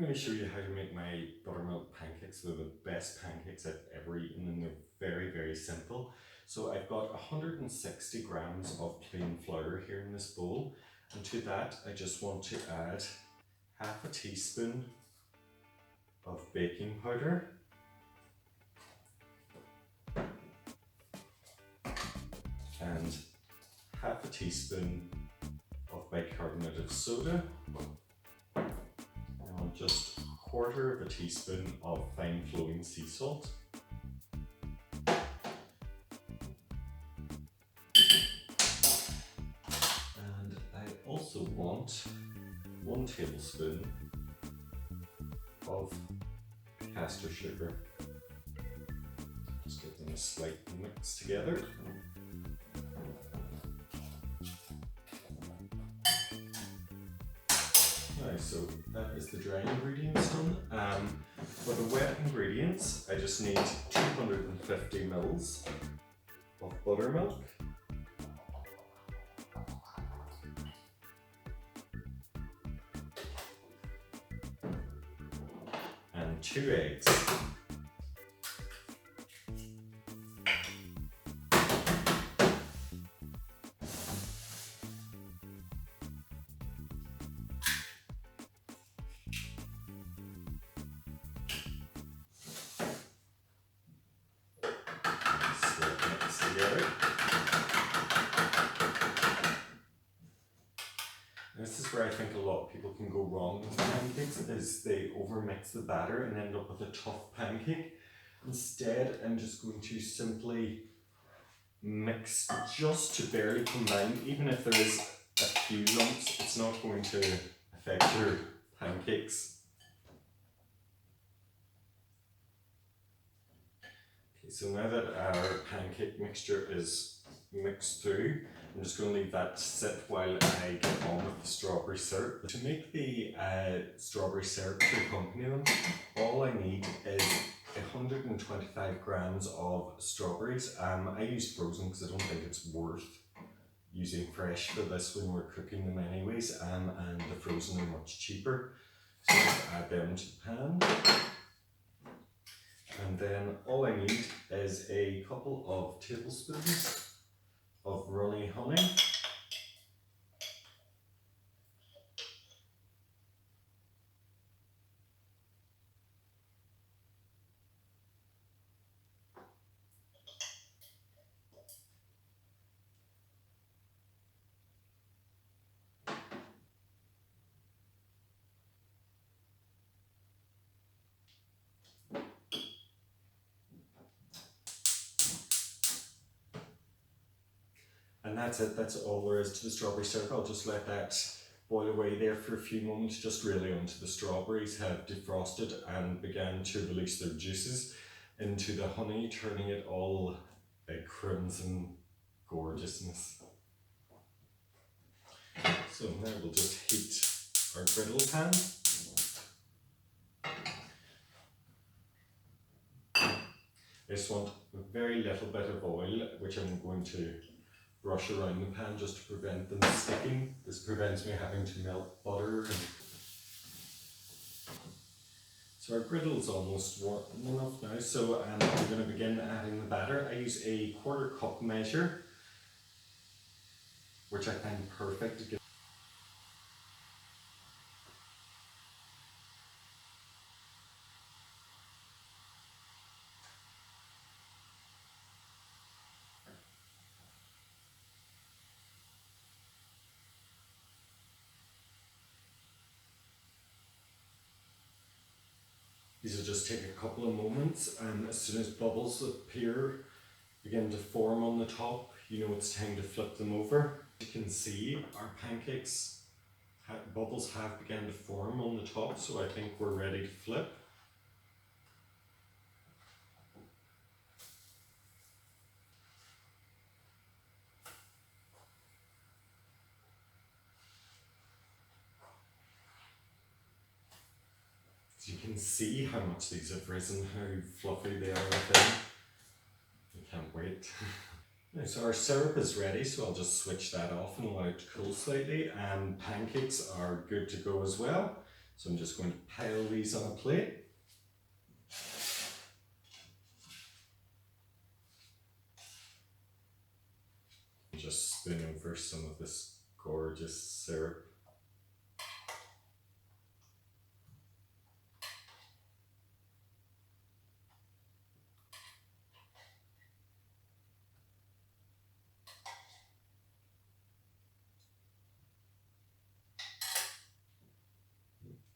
I'm going to show you how to make my buttermilk pancakes. They're the best pancakes I've ever eaten and they're very, very simple. So I've got 160 grams of plain flour here in this bowl, and to that I just want to add half a teaspoon of baking powder, and half a teaspoon of bicarbonate of soda, and just a quarter of a teaspoon of fine flowing sea salt. And I also want 1 tablespoon of caster sugar. Just get them a slight mix together. So that is the dry ingredients done. For the wet ingredients, I just need 250 mils of buttermilk, and 2 eggs. Together. This is where I think a lot of people can go wrong with pancakes, is they overmix the batter and end up with a tough pancake. Instead, I'm just going to simply mix just to barely combine. Even if there is a few lumps, it's not going to affect your pancakes. So now that our pancake mixture is mixed through, I'm just going to leave that sit while I get on with the strawberry syrup. To make the strawberry syrup to accompany them, all I need is 125 grams of strawberries. I use frozen because I don't think it's worth using fresh for this when we're cooking them anyways, and the frozen are much cheaper. So just add them to the pan. And then all I need is a couple of tablespoons of runny honey. And that's it, that's all there is to the strawberry syrup. I'll just let that boil away there for a few moments, just really until the strawberries have defrosted and began to release their juices into the honey, turning it all a crimson gorgeousness. So now we'll just heat our griddle pan. I just want a very little bit of oil, which I'm going to brush around the pan just to prevent them sticking. This prevents me having to melt butter. So our griddle's almost warm enough now, so I'm going to begin adding the batter. I use a 1/4 cup measure, which I find perfect. These will just take a couple of moments, and as soon as bubbles appear, begin to form on the top, you know it's time to flip them over. You can see our pancakes, bubbles have begun to form on the top, so I think we're ready to flip. So you can see how much these have risen, how fluffy they are within. I can't wait. So our syrup is ready, so I'll just switch that off and allow it to cool slightly, and pancakes are good to go as well. So I'm just going to pile these on a plate. Just spin over some of this gorgeous syrup.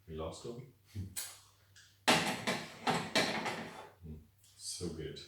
We lost them. So good.